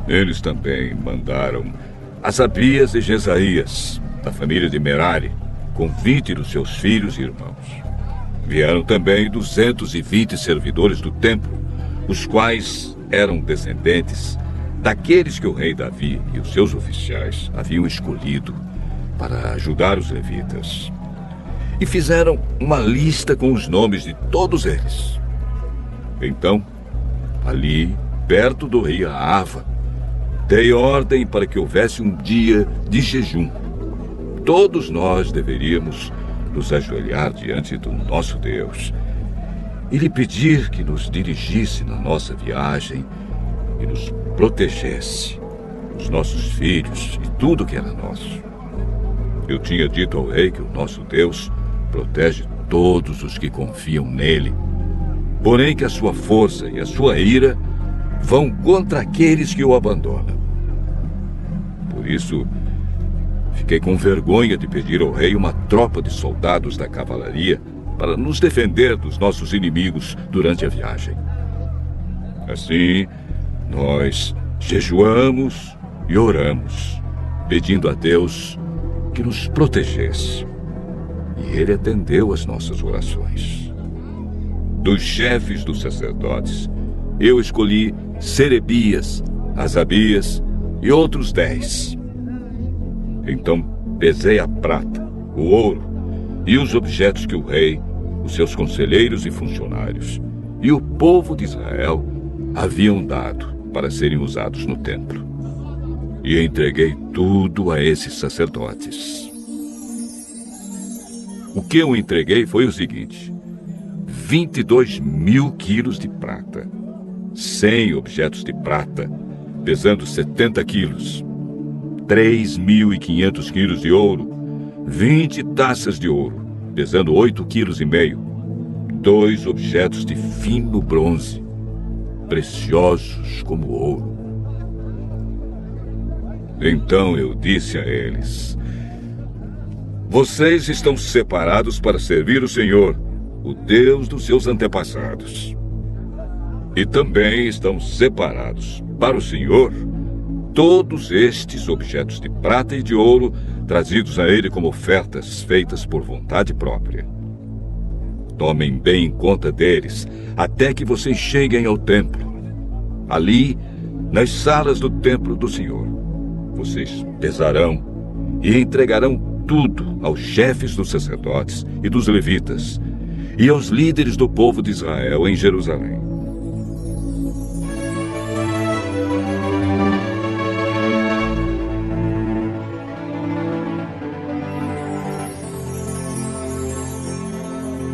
Eles também mandaram Asabias e Jesaías, da família de Merari, com 20 dos seus filhos e irmãos. Vieram também 220 servidores do templo, os quais eram descendentes daqueles que o rei Davi e os seus oficiais haviam escolhido para ajudar os levitas. E fizeram uma lista com os nomes de todos eles. Então, ali, perto do rio Ahava, dei ordem para que houvesse um dia de jejum. Todos nós deveríamos nos ajoelhar diante do nosso Deus e lhe pedir que nos dirigisse na nossa viagem e nos protegesse, os nossos filhos e tudo que era nosso. Eu tinha dito ao rei que o nosso Deus protege todos os que confiam nele, porém que a sua força e a sua ira vão contra aqueles que o abandonam. Por isso, fiquei com vergonha de pedir ao rei uma tropa de soldados da cavalaria para nos defender dos nossos inimigos durante a viagem. Assim, nós jejuamos e oramos, pedindo a Deus que nos protegesse. E ele atendeu às nossas orações. Dos chefes dos sacerdotes, eu escolhi Serebias, Asabias e outros 10. Então pesei a prata, o ouro e os objetos que o rei, os seus conselheiros e funcionários e o povo de Israel haviam dado para serem usados no templo. E entreguei tudo a esses sacerdotes. O que eu entreguei foi o seguinte: 22.000 quilos de prata, 100 objetos de prata, pesando 70 quilos, 3.500 quilos de ouro, 20 taças de ouro, pesando 8,5 quilos, 2 objetos de fino bronze, preciosos como ouro. Então eu disse a eles: vocês estão separados para servir o Senhor, o Deus dos seus antepassados. E também estão separados para o Senhor todos estes objetos de prata e de ouro trazidos a ele como ofertas feitas por vontade própria. Tomem bem conta deles até que vocês cheguem ao templo. Ali, nas salas do templo do Senhor, vocês pesarão e entregarão tudo aos chefes dos sacerdotes e dos levitas e aos líderes do povo de Israel em Jerusalém.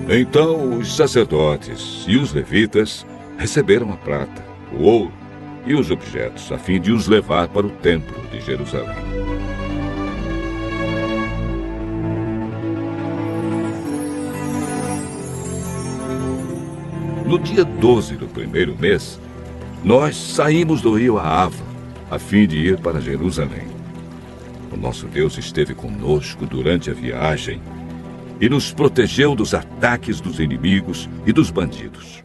Então os sacerdotes e os levitas receberam a prata, o ouro e os objetos a fim de os levar para o templo de Jerusalém. no dia 12 do primeiro mês, nós saímos do rio Ahava, a fim de ir para Jerusalém. O nosso Deus esteve conosco durante a viagem e nos protegeu dos ataques dos inimigos e dos bandidos.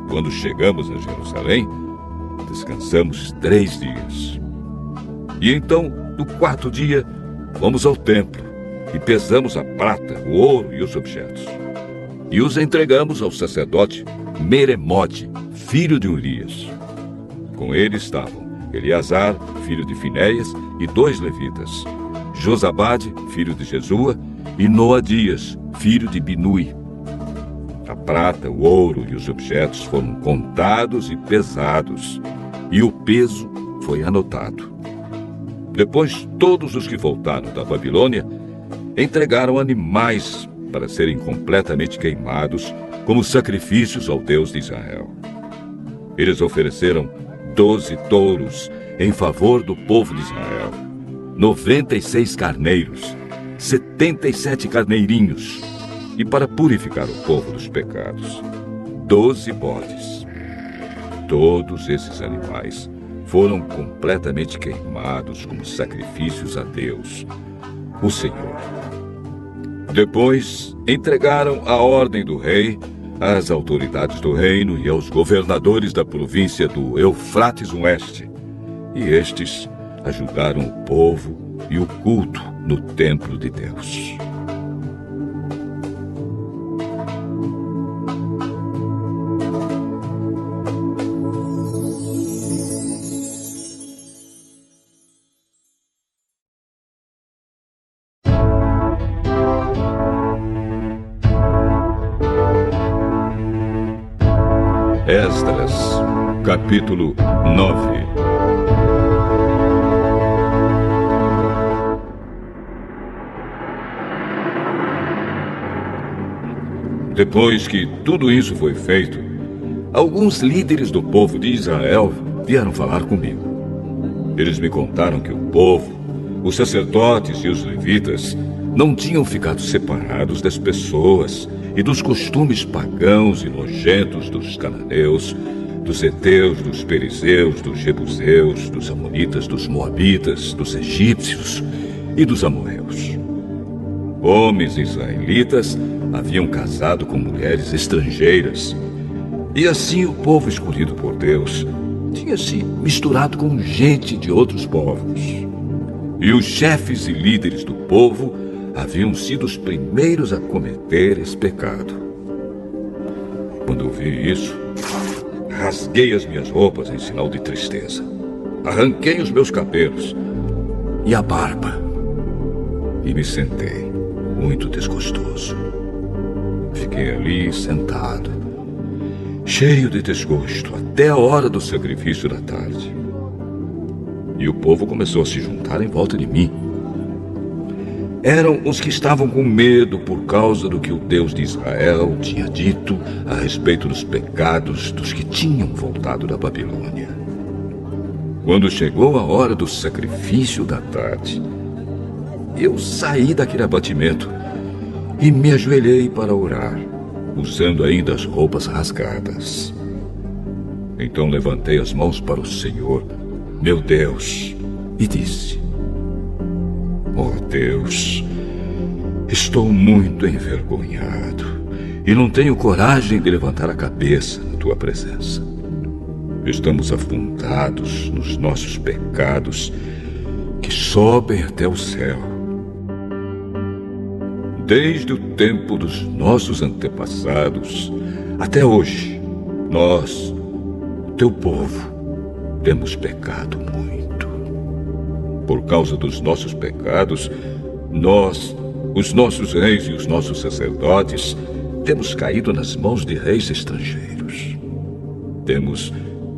Quando chegamos a Jerusalém, descansamos 3 dias. E então, no 4º dia, fomos ao templo e pesamos a prata, o ouro e os objetos. E os entregamos ao sacerdote Meremote, filho de Urias. Com ele estavam Eleazar, filho de Finéias, e 2 levitas, Josabade, filho de Jesua, e Noadias, filho de Binui. A prata, o ouro e os objetos foram contados e pesados, e o peso foi anotado. Depois, todos os que voltaram da Babilônia entregaram animais para serem completamente queimados como sacrifícios ao Deus de Israel. Eles ofereceram 12 touros em favor do povo de Israel, 96 carneiros, 77 carneirinhos, e para purificar o povo dos pecados, 12 bodes. Todos esses animais foram completamente queimados como sacrifícios a Deus, o Senhor. Depois, entregaram a ordem do rei às autoridades do reino e aos governadores da província do Eufrates Oeste. E estes ajudaram o povo e o culto no templo de Deus. Esdras, capítulo 9. Depois que tudo isso foi feito, alguns líderes do povo de Israel vieram falar comigo. Eles me contaram que o povo, os sacerdotes e os levitas não tinham ficado separados das pessoas e dos costumes pagãos e nojentos dos cananeus, dos heteus, dos perizeus, dos jebuseus, dos amonitas, dos moabitas, dos egípcios e dos amorreus. Homens israelitas haviam casado com mulheres estrangeiras, e assim o povo escolhido por Deus tinha se misturado com gente de outros povos. E os chefes e líderes do povo haviam sido os primeiros a cometer esse pecado. Quando eu vi isso, rasguei as minhas roupas em sinal de tristeza. Arranquei os meus cabelos e a barba e me sentei, muito desgostoso. Fiquei ali sentado, cheio de desgosto, até a hora do sacrifício da tarde. E o povo começou a se juntar em volta de mim. Eram os que estavam com medo por causa do que o Deus de Israel tinha dito a respeito dos pecados dos que tinham voltado da Babilônia. Quando chegou a hora do sacrifício da tarde, eu saí daquele abatimento e me ajoelhei para orar, usando ainda as roupas rasgadas. Então levantei as mãos para o Senhor, meu Deus, e disse: "Ó Deus, estou muito envergonhado e não tenho coragem de levantar a cabeça na tua presença. Estamos afundados nos nossos pecados que sobem até o céu. Desde o tempo dos nossos antepassados até hoje, nós, teu povo, temos pecado muito. Por causa dos nossos pecados, nós, os nossos reis e os nossos sacerdotes, temos caído nas mãos de reis estrangeiros. Temos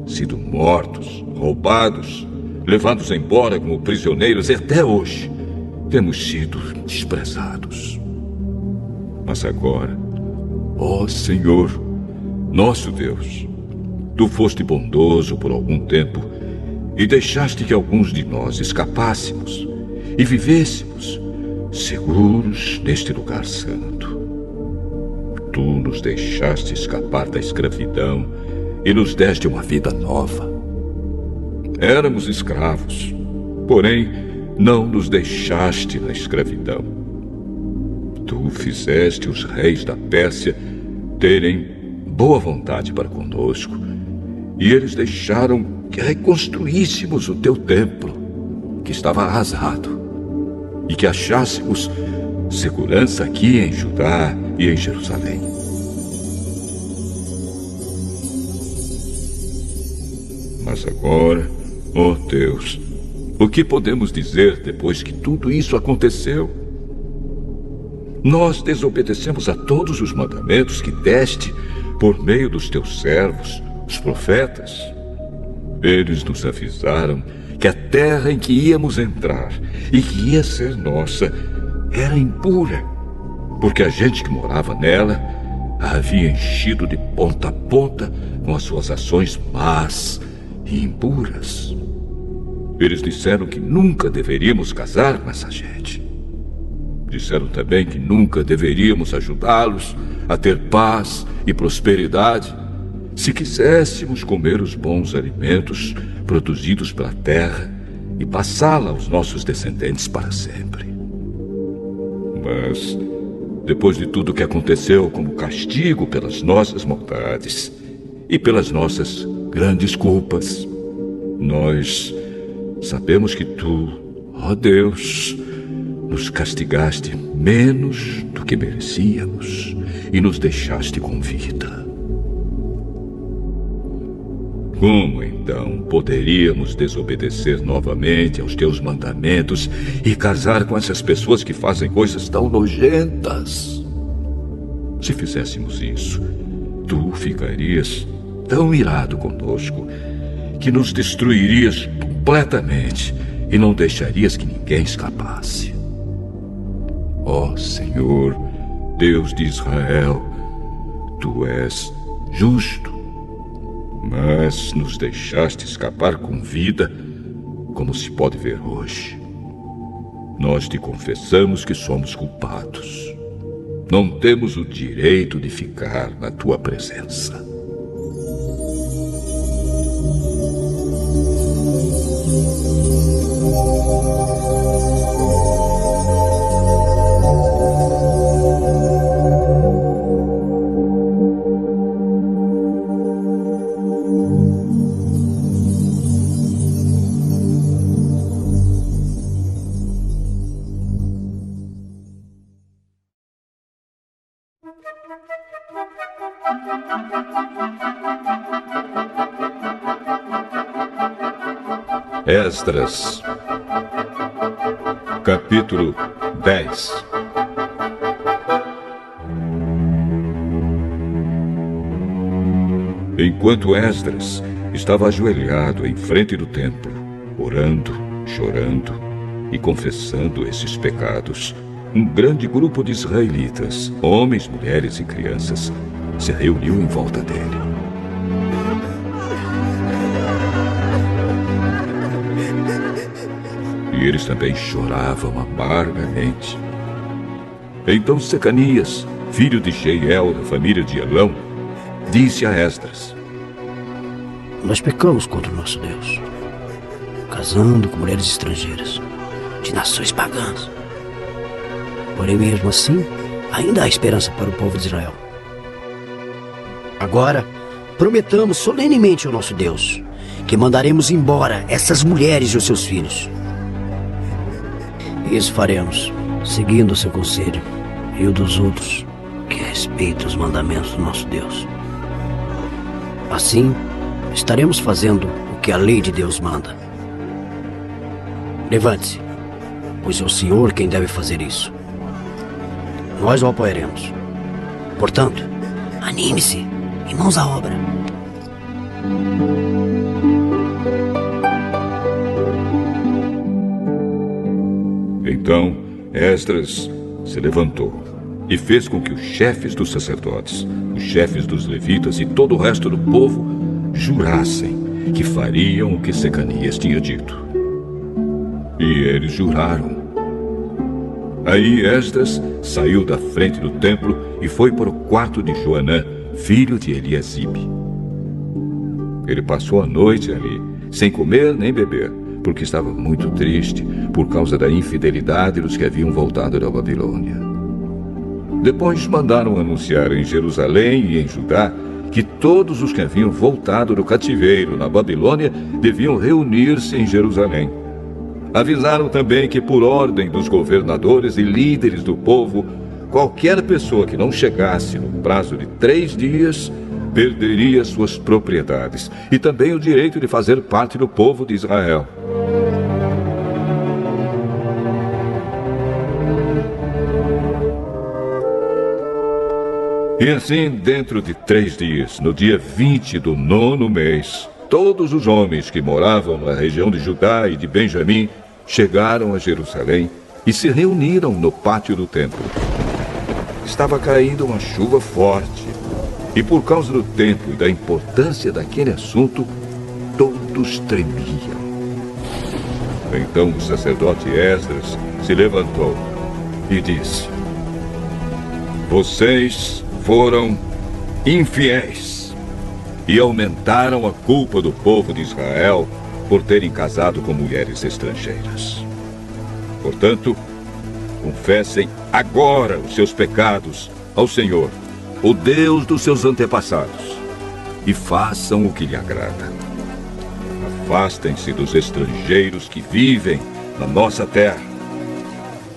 sido mortos, roubados, levados embora como prisioneiros e até hoje temos sido desprezados. Mas agora, ó Senhor, nosso Deus, tu foste bondoso por algum tempo e deixaste que alguns de nós escapássemos e vivêssemos seguros neste lugar santo. Tu nos deixaste escapar da escravidão e nos deste uma vida nova. Éramos escravos, porém não nos deixaste na escravidão. Tu fizeste os reis da Pérsia terem boa vontade para conosco, e eles deixaram que reconstruíssemos o teu templo, que estava arrasado, e que achássemos segurança aqui em Judá e em Jerusalém. Mas agora, ó Deus, o que podemos dizer depois que tudo isso aconteceu? Nós desobedecemos a todos os mandamentos que deste por meio dos teus servos, os profetas. Eles nos avisaram que a terra em que íamos entrar e que ia ser nossa era impura, porque a gente que morava nela a havia enchido de ponta a ponta com as suas ações más e impuras. Eles disseram que nunca deveríamos casar com essa gente. Disseram também que nunca deveríamos ajudá-los a ter paz e prosperidade se quiséssemos comer os bons alimentos produzidos pela terra e passá-la aos nossos descendentes para sempre. Mas, depois de tudo que aconteceu como castigo pelas nossas maldades e pelas nossas grandes culpas, nós sabemos que tu, ó Deus, nos castigaste menos do que merecíamos e nos deixaste com vida. Como então poderíamos desobedecer novamente aos teus mandamentos e casar com essas pessoas que fazem coisas tão nojentas? Se fizéssemos isso, tu ficarias tão irado conosco que nos destruirias completamente e não deixarias que ninguém escapasse. Ó Senhor, Deus de Israel, tu és justo, mas nos deixaste escapar com vida, como se pode ver hoje. Nós te confessamos que somos culpados. Não temos o direito de ficar na tua presença. Esdras, capítulo 10. Enquanto Esdras estava ajoelhado em frente do templo, orando, chorando e confessando esses pecados, um grande grupo de israelitas, homens, mulheres e crianças, se reuniu em volta dele. E eles também choravam amargamente. Então Secanias, filho de Jeiel, da família de Elão, disse a Esdras: Nós pecamos contra o nosso Deus, casando com mulheres estrangeiras, de nações pagãs. Porém, mesmo assim, ainda há esperança para o povo de Israel. Agora, prometamos solenemente ao nosso Deus que mandaremos embora essas mulheres e os seus filhos. Isso faremos, seguindo o seu conselho e o dos outros que respeitam os mandamentos do nosso Deus. Assim, estaremos fazendo o que a lei de Deus manda. Levante-se, pois é o Senhor quem deve fazer isso. Nós o apoiaremos. Portanto, anime-se e mãos à obra. Então Esdras se levantou e fez com que os chefes dos sacerdotes, os chefes dos levitas e todo o resto do povo jurassem que fariam o que Secanias tinha dito. E eles juraram. Aí Esdras saiu da frente do templo e foi para o quarto de Joanã, filho de Eliasibe. Ele passou a noite ali, sem comer nem beber, porque estava muito triste por causa da infidelidade dos que haviam voltado da Babilônia. Depois mandaram anunciar em Jerusalém e em Judá que todos os que haviam voltado do cativeiro na Babilônia deviam reunir-se em Jerusalém. Avisaram também que, por ordem dos governadores e líderes do povo, qualquer pessoa que não chegasse no prazo de 3 dias perderia suas propriedades e também o direito de fazer parte do povo de Israel. E assim, dentro de 3 dias, no dia 20 do 9º mês, todos os homens que moravam na região de Judá e de Benjamim chegaram a Jerusalém e se reuniram no pátio do templo. Estava caindo uma chuva forte e, por causa do tempo e da importância daquele assunto, todos tremiam. Então o sacerdote Esdras se levantou e disse: Vocês foram infiéis e aumentaram a culpa do povo de Israel por terem casado com mulheres estrangeiras. Portanto, confessem agora os seus pecados ao Senhor, o Deus dos seus antepassados, e façam o que lhe agrada. Afastem-se dos estrangeiros que vivem na nossa terra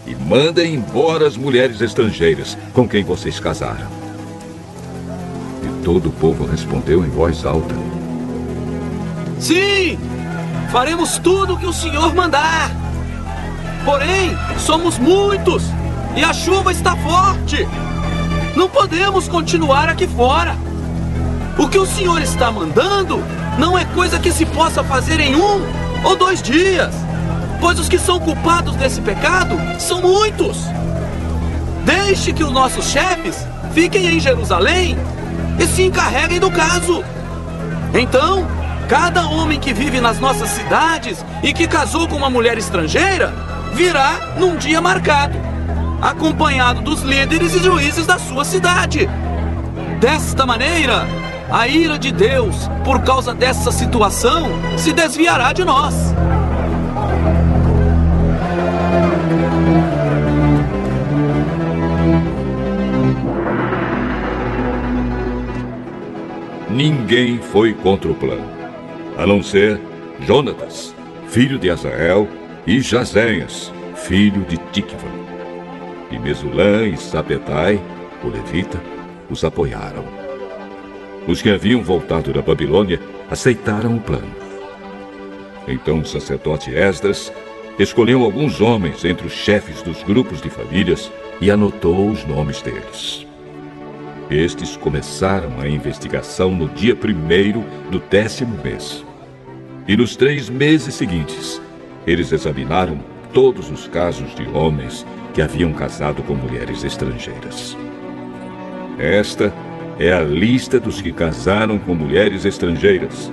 e mandem embora as mulheres estrangeiras com quem vocês casaram. E todo o povo respondeu em voz alta: Sim! Faremos tudo o que o Senhor mandar. Porém, somos muitos e a chuva está forte. Não podemos continuar aqui fora. O que o Senhor está mandando não é coisa que se possa fazer em 1 ou 2 dias, pois os que são culpados desse pecado são muitos. Deixe que os nossos chefes fiquem em Jerusalém e se encarreguem do caso. Então, cada homem que vive nas nossas cidades e que casou com uma mulher estrangeira virá num dia marcado, acompanhado dos líderes e juízes da sua cidade. Desta maneira, a ira de Deus, por causa dessa situação, se desviará de nós. Ninguém foi contra o plano, a não ser Jonatas, filho de Azael, e Jazéias, filho de Tikva. E Mesulã e Sabetai, o levita, os apoiaram. Os que haviam voltado da Babilônia aceitaram o plano. Então o sacerdote Esdras escolheu alguns homens entre os chefes dos grupos de famílias e anotou os nomes deles. Estes começaram a investigação no dia 1º do 10º mês. E nos 3 meses seguintes, eles examinaram todos os casos de homens que haviam casado com mulheres estrangeiras. Esta é a lista dos que casaram com mulheres estrangeiras.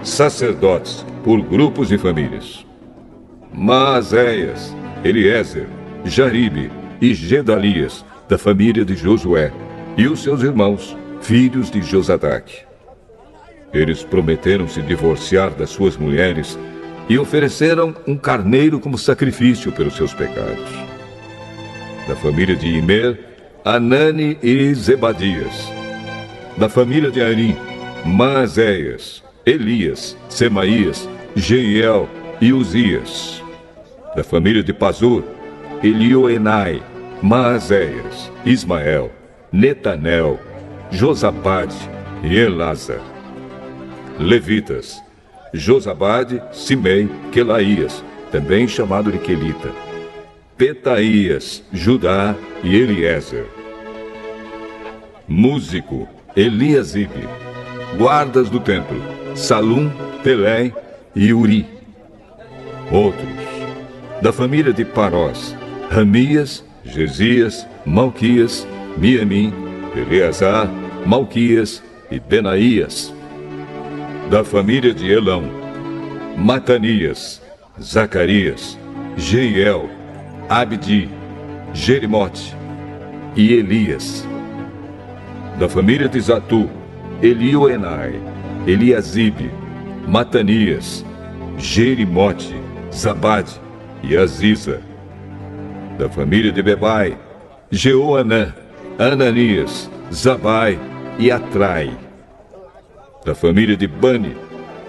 Sacerdotes, por grupos e famílias: Maazéias, Eliezer, Jaribe e Gedalias, da família de Josué, e os seus irmãos, filhos de Josadaque. Eles prometeram se divorciar das suas mulheres e ofereceram um carneiro como sacrifício pelos seus pecados. Da família de Imer, Anani e Zebadias. Da família de Arim, Maazéias, Elias, Semaías, Jeiel e Uzias. Da família de Pazur, Elioenai, Maazéias, Ismael, Netanel, Josabade e Elazar. Levitas: Josabade, Simei, Quelaías, também chamado de Quelita, Petaías, Judá e Eliezer. Músico: Eliasibe. Guardas do templo: Salum, Pelé e Uri. Outros: da família de Parós, Ramias, Gesias, Malquias, Miamim, Eleazar, Malquias e Benaías. Da família de Elão, Matanias, Zacarias, Jeiel, Abdi, Jerimote e Elias. Da família de Zatu, Elioenai, Eliasibe, Matanias, Jerimote, Zabade e Aziza. Da família de Bebai, Jeoanã, Ananias, Zabai e Atrai. Da família de Bani,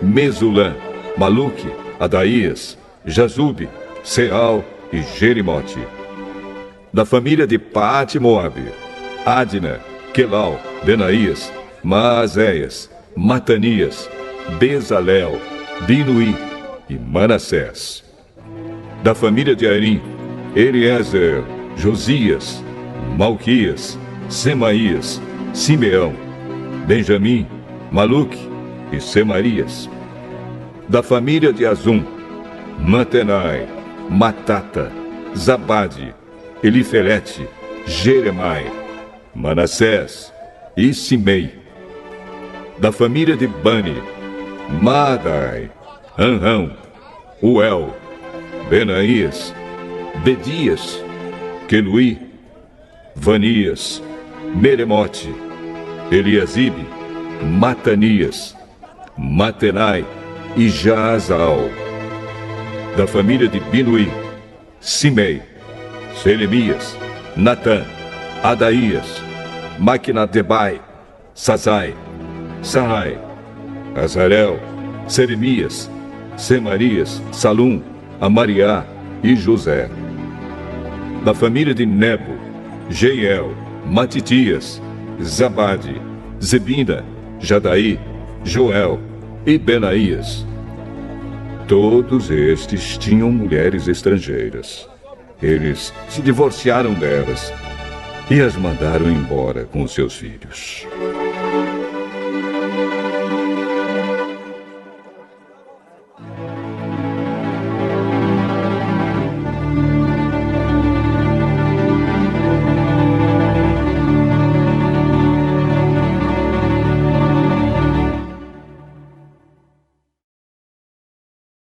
Mesulã, Maluque, Adaías, Jazube, Seal e Jerimote. Da família de Paate Moabe, Adna, Quelau, Benaías, Maazéias, Matanias, Bezalel, Binuí e Manassés. Da família de Arim, Eliezer, Josias, Malquias, Semaías, Simeão, Benjamim, Maluque e Semarias. Da família de Azum, Mantenai, Matata, Zabade, Elifelete, Jeremai, Manassés e Simei. Da família de Bani, Maadai, Anrão, Uel, Benaías, Bedias, Queluí, Vanias, Meremote, Eliasibe, Matanias, Matenai e Jaazal. Da família de Binuí, Simei, Selemias, Natã, Adaías, Maquinadebai, Sazai, Sarai, Azarel, Seremias, Semarias, Salum, Amariá e José. Da família de Nebo, Jeiel, Matitias, Zabade, Zebina, Jadaí, Joel e Benaías. Todos estes tinham mulheres estrangeiras. Eles se divorciaram delas e as mandaram embora com seus filhos.